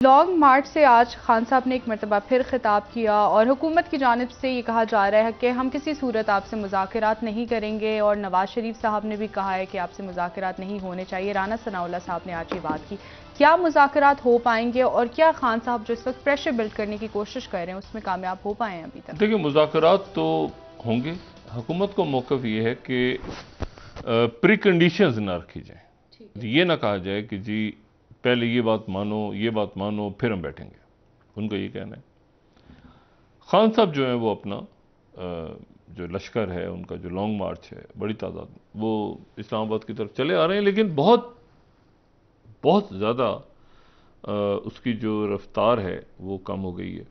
Long मार्च से आज खान साहब ने एक मरतबा फिर खिताब किया और हुकूमत की जानिब से ये कहा जा रहा है कि हम किसी सूरत आपसे मुज़ाकरात नहीं करेंगे और नवाज शरीफ साहब ने भी कहा है कि आपसे मुज़ाकरात नहीं होने चाहिए। राना सनाउल्लाह साहब ने आज ये बात की। क्या मुज़ाकरात हो पाएंगे और क्या खान साहब जो इस वक्त प्रेशर बिल्ड करने की कोशिश कर रहे हैं उसमें कामयाब हो पाए हैं अभी तक? देखिए, मुज़ाकरात तो होंगे। हुकूमत को मौक़िफ़ ये है कि प्री कंडीशंस ना रखी जाए। ये ना कहा जाए कि जी पहले ये बात मानो फिर हम बैठेंगे। उनका ये कहना है। खान साहब जो हैं वो अपना जो लश्कर है, उनका जो लॉन्ग मार्च है, बड़ी तादाद में वो इस्लामाबाद की तरफ चले आ रहे हैं, लेकिन बहुत बहुत ज़्यादा उसकी जो रफ्तार है वो कम हो गई है।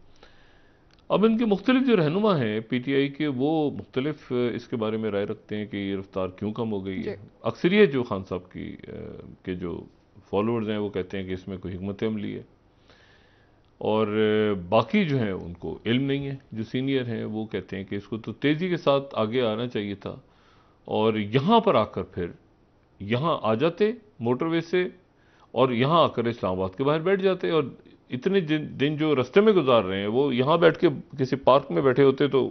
अब इनके मुख्तलिफ जो रहनुमा हैं पीटीआई के, वो मुख्तलिफ इसके बारे में राय रखते हैं कि ये रफ्तार क्यों कम हो गई है। अक्सरियत जो खान साहब की के जो फॉलोअर्स हैं वो कहते हैं कि इसमें कोई हिकमत अमली है, और बाकी जो हैं उनको इल्म नहीं है। जो सीनियर हैं वो कहते हैं कि इसको तो तेज़ी के साथ आगे आना चाहिए था, और यहाँ पर आकर फिर यहाँ आ जाते मोटरवे से, और यहाँ आकर इस्लामाबाद के बाहर बैठ जाते, और इतने दिन जो रास्ते में गुजार रहे हैं वो यहाँ बैठ के किसी पार्क में बैठे होते तो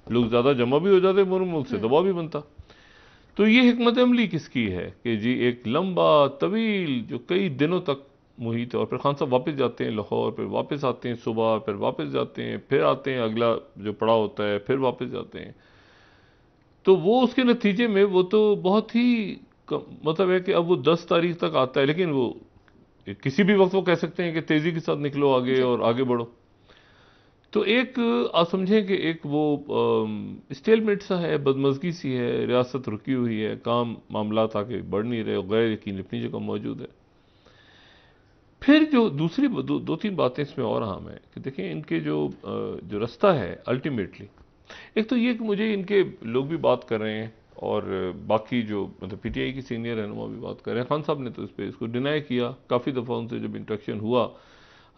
लोग ज़्यादा जमा भी हो जाते, मुल्क से दबाव भी बनता। तो ये हिकमत अमली किसकी है कि जी एक लंबा तवील जो कई दिनों तक मुहित है, और फिर खान साहब वापस जाते हैं लाहौर, फिर वापस आते हैं सुबह, फिर वापस जाते हैं, फिर आते हैं अगला जो पड़ाव होता है, फिर वापस जाते हैं। तो वो उसके नतीजे में वो तो बहुत ही मतलब है कि अब वो 10 तारीख तक आता है, लेकिन वो किसी भी वक्त वो कह सकते हैं कि तेज़ी के साथ निकलो आगे और आगे बढ़ो। तो एक आप समझें कि एक वो स्टेलमेट सा है, बदमज़गी सी है, रियासत रुकी हुई है, काम मामलात आगे बढ़ नहीं रहे, गैर यकीन अपनी जगह मौजूद है। फिर जो दूसरी दो तीन बातें इसमें और अहम है कि देखें इनके जो रास्ता है अल्टीमेटली, एक तो ये कि मुझे इनके लोग भी बात कर रहे हैं और बाकी जो मतलब पीटीआई की सीनियर रहनुमा भी बात कर रहे हैं। खान साहब ने तो इस पर इसको डिनाई किया, काफ़ी दफ़ा उनसे जब इंट्रैक्शन हुआ,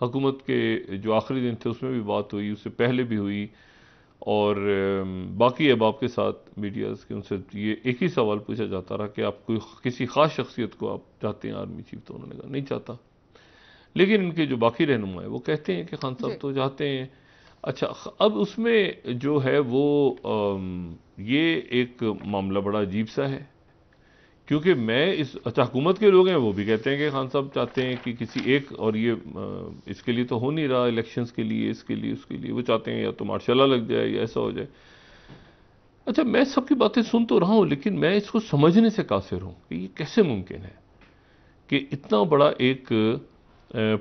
हुकूमत के जो आखिरी दिन थे उसमें भी बात हुई, उससे पहले भी हुई, और बाकी अब आपके साथ मीडियाज़ के उनसे ये एक ही सवाल पूछा जाता रहा कि आप कोई किसी ख़ास शख्सियत को आप चाहते हैं आर्मी चीफ, तो उन्होंने कहा नहीं चाहता। लेकिन इनके जो बाकी रहनुमा है वो कहते हैं कि खान साहब तो चाहते हैं। अच्छा, अब उसमें जो है वो ये एक मामला बड़ा अजीब सा है, क्योंकि मैं इस अच्छा हुकूमत के लोग हैं वो भी कहते हैं कि खान साहब चाहते हैं कि किसी एक, और ये इसके लिए तो हो नहीं रहा, इलेक्शंस के लिए, इसके लिए उसके लिए वो चाहते हैं या तो मार्शाला लग जाए या ऐसा हो जाए। अच्छा, मैं सबकी बातें सुन तो रहा हूँ, लेकिन मैं इसको समझने से कासिर हूँ कि ये कैसे मुमकिन है कि इतना बड़ा एक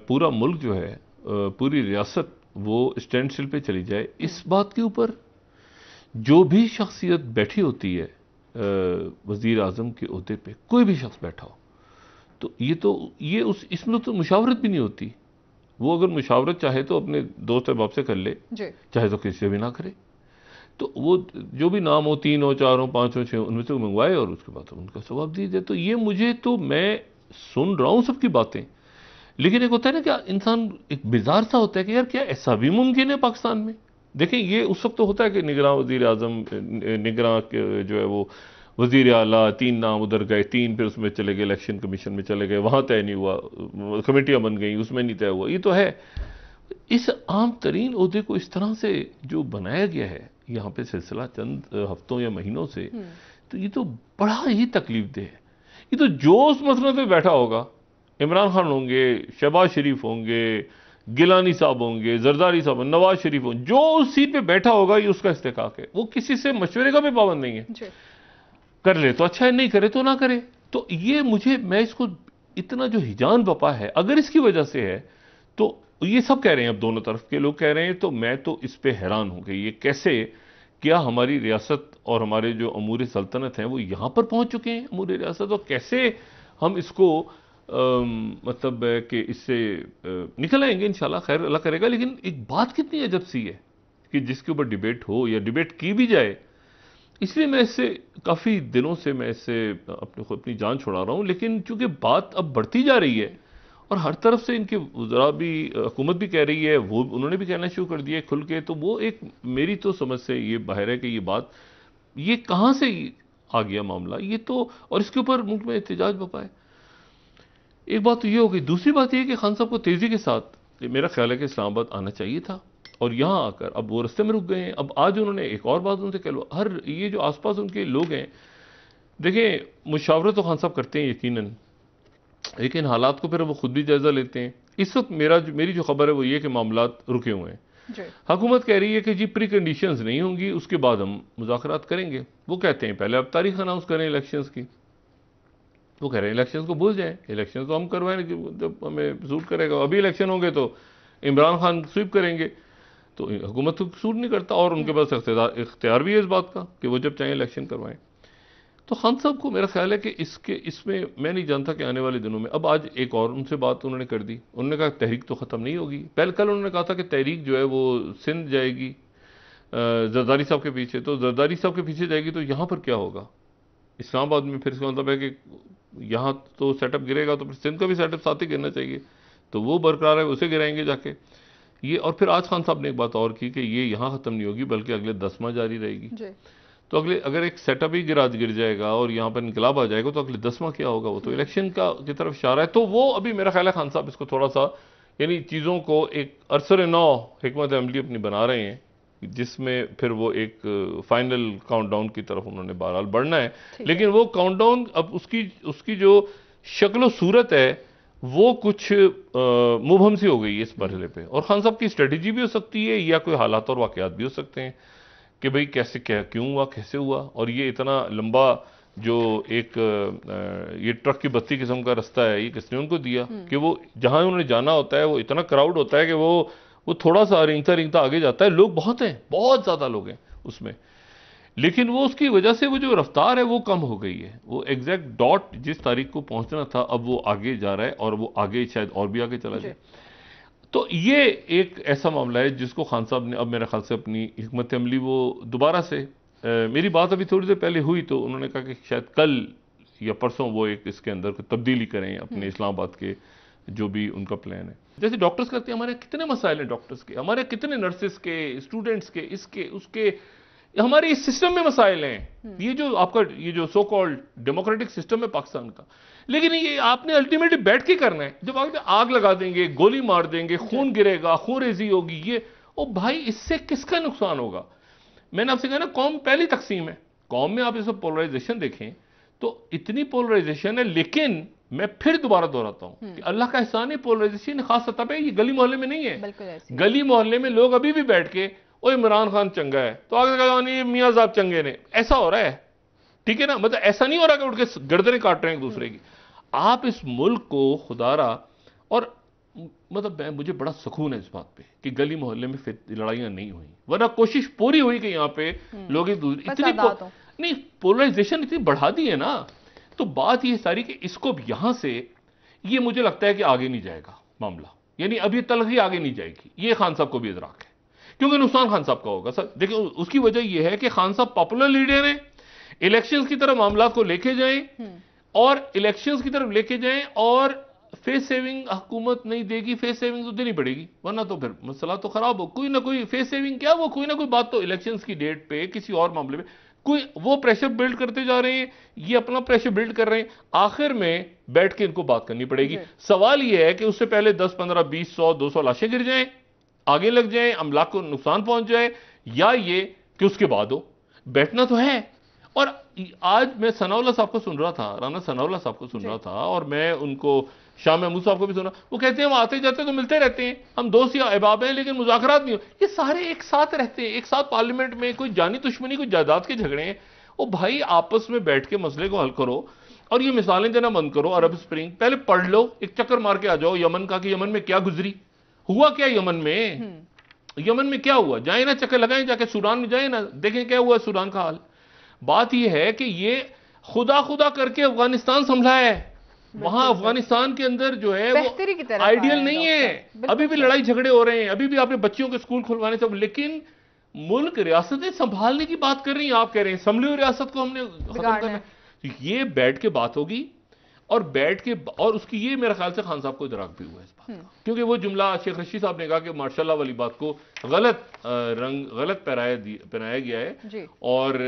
पूरा मुल्क जो है, पूरी रियासत वो स्टैंड स्टिल पे चली जाए। इस बात के ऊपर जो भी शख्सियत बैठी होती है वज़ीर आज़म के ओहदे पे, कोई भी शख्स बैठा हो, तो ये उस इसमें तो मुशावरत भी नहीं होती। वो अगर मुशावरत चाहे तो अपने दोस्त अहबाब से कर ले, चाहे तो किसी से भी ना करे। तो वो जो भी नाम हो, 3 हो, 4 हो, 5 हो, 6 हो, उनमें से मंगवाए और उसके बाद उनका जवाब दीजिए। तो ये मुझे तो मैं सुन रहा हूँ सबकी बातें, लेकिन एक होता है ना क्या इंसान एक बिजार सा होता है कि यार क्या ऐसा भी मुमकिन है पाकिस्तान में। देखें ये उस वक्त तो होता है कि निगरान वज़ीर आज़म, निगरान जो है वो वज़ीर आला, 3 नाम उधर गए, 3 फिर उसमें चले गए, इलेक्शन कमीशन में चले गए, वहाँ तय नहीं हुआ, कमेटियाँ बन गई, उसमें नहीं तय हुआ। ये तो है, इस आम तरीन ओहदे को इस तरह से जो बनाया गया है यहाँ पे सिलसिला चंद हफ्तों या महीनों से, तो ये तो बड़ा ही तकलीफ देह है। ये तो जो उस मसले पे बैठा होगा, इमरान खान होंगे, शहबाज शरीफ होंगे, गिलानी साहब होंगे, जरदारी साहब, नवाज शरीफ होंगे, जो उस सीट पे बैठा होगा ये उसका इस्तेकाक है। वो किसी से मशवरे का भी पाबंद नहीं है। कर ले तो अच्छा है, नहीं करे तो ना करे। तो ये मैं इसको इतना जो हिजान बपा है, अगर इसकी वजह से है, तो ये सब कह रहे हैं, अब दोनों तरफ के लोग कह रहे हैं, तो मैं तो इस पे हैरान हूं कि ये कैसे, क्या हमारी रियासत और हमारे जो अमूर सल्तनत हैं वो यहां पर पहुंच चुके हैं, अमूर रियासत, और कैसे हम इसको मतलब कि इससे निकल आएंगे इंशाल्लाह, खैर अल्लाह करेगा। लेकिन एक बात कितनी अजब सी है कि जिसके ऊपर डिबेट हो या डिबेट की भी जाए, इसलिए मैं इससे काफ़ी दिनों से मैं इससे अपनी जान छुड़ा रहा हूँ। लेकिन चूंकि बात अब बढ़ती जा रही है और हर तरफ से इनके वज़रा भी, हुकूमत भी कह रही है, वो उन्होंने भी कहना शुरू कर दिया है खुल के, तो वो एक मेरी तो समझ से ये बाहर है कि ये बात ये कहाँ से आ गया मामला, ये तो, और इसके ऊपर मुल्क में एहतजाज बपा है। एक बात तो ये हो गई। दूसरी बात ये कि खान साहब को तेज़ी के साथ तो मेरा ख्याल है कि इस्लामाबाद आना चाहिए था, और यहाँ आकर अब वो रास्ते में रुक गए हैं। अब आज उन्होंने एक और बात उनसे कह लो, हर ये जो आसपास उनके लोग हैं, देखिए मुशावरत तो खान साहब करते हैं यकीनन, लेकिन हालात को फिर वो खुद भी जायजा लेते हैं। इस वक्त मेरी जो खबर है वो ये कि मामलात रुके हुए हैं। हुकूमत कह रही है कि जी प्री कंडीशंस नहीं होंगी, उसके बाद हम मुज़ाकरात करेंगे। वो कहते हैं पहले अब तारीख अनाउंस करें इलेक्शंस की। वो कह रहे हैं इलेक्शंस को भूल जाएं, इलेक्शन तो हम करवाएं जब हमें सूट करेगा। अभी इलेक्शन होंगे तो इमरान खान स्वीप करेंगे, तो हुकूमत को सूट नहीं करता, और उनके पास इख्तियार भी है इस बात का कि वो जब चाहें इलेक्शन करवाएं। तो खान साहब को मेरा ख्याल है कि इसमें मैं नहीं जानता कि आने वाले दिनों में, अब आज एक और उनसे बात उन्होंने कर दी। उन्होंने कहा तहरीक तो ख़त्म नहीं होगी। पहले कल उन्होंने कहा था कि तहरीक जो है वो सिंध जाएगी जरदारी साहब के पीछे, तो जरदारी साहब के पीछे जाएगी, तो यहाँ पर क्या होगा इस्लामाबाद में? फिर इसका मतलब है कि यहाँ तो सेटअप गिरेगा, तो फिर सिंध का भी सेटअप साथ ही गिरना चाहिए, तो वो बरकरार है, उसे गिराएंगे जाके ये। और फिर आज खान साहब ने एक बात और की कि ये यहाँ ख़त्म नहीं होगी बल्कि अगले 10 माह जारी रहेगी। तो अगर एक सेटअप ही गिर जाएगा और यहाँ पर इनकलाब आ जाएगा, तो अगले 10 माह क्या होगा? वो तो इलेक्शन की तरफ इशारा है। तो वो अभी मेरा ख्याल है खान साहब इसको थोड़ा सा, यानी चीज़ों को एक अरसर नौ हिकमत अमली अपनी बना रहे हैं, जिसमें फिर वो एक फाइनल काउंटडाउन की तरफ उन्होंने बहरहाल बढ़ना है। लेकिन वो काउंटडाउन अब उसकी जो शक्ल सूरत है वो कुछ मुबहम सी हो गई है इस मरहले पे, और खान साहब की स्ट्रेटजी भी हो सकती है या कोई हालात और वाकयात भी हो सकते हैं कि भाई कैसे क्यों हुआ, कैसे हुआ। और ये इतना लंबा जो एक ये ट्रक की बत्ती किस्म का रास्ता है, ये किसने उनको दिया कि वो जहां उन्होंने जाना होता है वो इतना क्राउड होता है कि वो थोड़ा सा रेंगता आगे जाता है। लोग बहुत हैं, बहुत ज़्यादा लोग हैं उसमें, लेकिन वो उसकी वजह से वो जो रफ्तार है वो कम हो गई है। वो एग्जैक्ट डॉट जिस तारीख को पहुंचना था अब वो आगे जा रहा है, और वो आगे शायद और भी आगे चला जाए। तो ये एक ऐसा मामला है जिसको खान साहब ने अब मेरे ख्याल से अपनी हिकमत अमली वो दोबारा से, मेरी बात अभी थोड़ी देर पहले हुई तो उन्होंने कहा कि शायद कल या परसों वो एक इसके अंदर तब्दीली करें अपने इस्लामाबाद के जो भी उनका प्लान है। जैसे डॉक्टर्स करते हैं, हमारे कितने मसाइल हैं डॉक्टर्स के, हमारे कितने नर्सेस के, स्टूडेंट्स के, इसके उसके, हमारे इस सिस्टम में मसाइल हैं। ये जो आपका ये जो सो कॉल्ड डेमोक्रेटिक सिस्टम है पाकिस्तान का, लेकिन ये आपने अल्टीमेटली बैठ के करना है। जब आग लगा देंगे, गोली मार देंगे, खून गिरेगा, खून रेजी होगी, ये ओ भाई इससे किसका नुकसान होगा? मैंने आपसे कहा ना, कौम पहली तकसीम है। कौम में आप इसमें पोलराइजेशन देखें तो इतनी पोलराइजेशन है, लेकिन मैं फिर दोबारा दोहराता हूं कि अल्लाह का एहसान है, पोलराइजेशन खास सतह पे, ये गली मोहल्ले में नहीं है। गली मोहल्ले में लोग अभी भी बैठ के ओ इमरान खान चंगा है तो आगे कहा नहीं मियां साहब चंगे ने, ऐसा हो रहा है। ठीक है ना, मतलब ऐसा नहीं हो रहा कि उठ के गर्दनें काट रहे हैं एक दूसरे की। आप इस मुल्क को खुदारा, और मतलब मुझे बड़ा सुकून है इस बात पे कि गली मोहल्ले में फिर लड़ाइयां नहीं हुई, वरना कोशिश पूरी हुई कि यहाँ पे लोग इतनी नहीं पोलराइजेशन इतनी बढ़ा दी है ना। तो बात ये सारी कि इसको यहां से ये मुझे लगता है कि आगे नहीं जाएगा मामला, यानी अब ये तलखी आगे नहीं जाएगी। ये खान साहब को भी इदराक है, क्योंकि नुकसान खान साहब का होगा सर। देखिए उसकी वजह यह है कि खान साहब पॉपुलर लीडर हैं, इलेक्शंस की तरफ मामला को लेके जाएं और इलेक्शंस की तरफ लेके जाएं, और फेस सेविंग हुकूमत नहीं देगी, फेस सेविंग तो देनी पड़ेगी, वरना तो फिर मसला तो खराब हो। कोई ना कोई फेस सेविंग क्या, वो कोई ना कोई बात तो इलेक्शंस की डेट पे किसी और मामले में कोई वो प्रेशर बिल्ड करते जा रहे हैं, ये अपना प्रेशर बिल्ड कर रहे हैं, आखिर में बैठ के इनको बात करनी पड़ेगी। सवाल ये है कि उससे पहले 10, 15, 20, 100, 200 लाशें गिर जाएं, आगे लग जाएं, अमला को नुकसान पहुंच जाए, या ये कि उसके बाद हो। बैठना तो है। और आज मैं सनाउल्लाह साहब को सुन रहा था, राना सनाउल्लाह साहब को सुन रहा था, और मैं उनको शाह महमूद साहब को भी सुना, वो कहते हैं हम आते जाते तो मिलते रहते हैं, हम दोस्त या अहबाब हैं, लेकिन मुज़ाकरात नहीं हो। ये सारे एक साथ रहते हैं, एक साथ पार्लियामेंट में, कोई जानी दुश्मनी, कोई जायदाद के झगड़े हैं। वो भाई आपस में बैठ के मसले को हल करो, और ये मिसालें देना बंद करो। अरब स्प्रिंग पहले पढ़ लो, एक चक्कर मार के आ जाओ यमन का, कि यमन में क्या गुजरी, हुआ क्या यमन में, यमन में क्या हुआ, जाए ना चक्कर लगाएं, जाके सूडान में जाए ना, देखें क्या हुआ सूडान का हाल। बात यह है कि ये खुदा करके अफगानिस्तान संभला है, वहां अफगानिस्तान के अंदर जो है वो आइडियल नहीं है, अभी भी लड़ाई झगड़े हो रहे हैं, अभी भी आपने बच्चियों के स्कूल खुलवाने सब, लेकिन मुल्क रियासतें संभालने की बात कर रही हैं, आप कह रहे हैं संभली हुई रियासत को हमने खत्म करना है। ये बैठ के बात होगी, और बैठ के, और उसकी ये मेरे ख्याल से खान साहब को इदराक भी हुआ है इस बात का, क्योंकि वो जुमला शेख रशीद साहब ने कहा कि माशाल्लाह वाली बात को गलत रंग गलत पहनाया गया है जी। और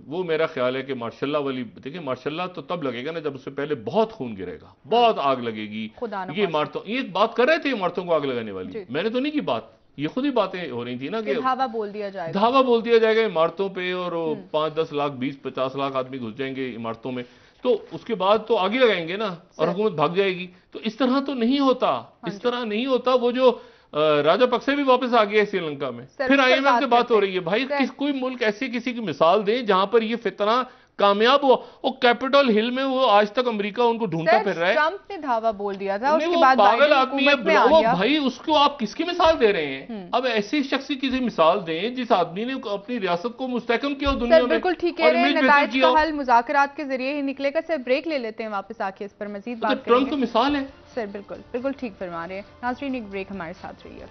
वो मेरा ख्याल है कि माशाल्लाह वाली, देखिए माशाल्लाह तो तब लगेगा ना जब उससे पहले बहुत खून गिरेगा, बहुत आग लगेगी। ये इमारतों, ये बात कर रहे थे इमारतों को आग लगाने वाली, मैंने तो नहीं की बात, ये खुद ही बातें हो रही थी ना कि धावा बोल दिया जाएगा, धावा बोल दिया जाएगा इमारतों पे, और 5-10 लाख 20-50 लाख आदमी घुस जाएंगे इमारतों में, तो उसके बाद तो आगे लगाएंगे ना और हुकूमत भाग जाएगी। तो इस तरह तो नहीं होता, इस तरह नहीं होता। वो जो राजा पक्से भी वापस आ गया है श्रीलंका में, फिर IMF से बात हो रही है। भाई कोई मुल्क ऐसी किसी की मिसाल दें जहां पर ये फितना कामयाब हुआ। और कैपिटल हिल में वो आज तक अमेरिका उनको ढूंढता फिर रहा है। ट्रंप ने धावा बोल दिया था, उसके वो बाद पागल आदमी है वो, भाई उसको आप किसकी मिसाल दे रहे हैं? अब ऐसे शख्स की किसी मिसाल दें जिस आदमी ने अपनी रियासत को मुस्तहकम किया दुनिया में। बिल्कुल ठीक कह रहे हैं, नताइज का हल मुज़ाकरात के जरिए ही निकलेगा। सर ब्रेक ले लेते हैं, वापस आके इस पर मजीद बात करेंगे। ट्रंप तो मिसाल है सर, बिल्कुल बिल्कुल ठीक फरमा रहे हैं। नाज़रीन, एक ब्रेक हमारे साथ रहिए।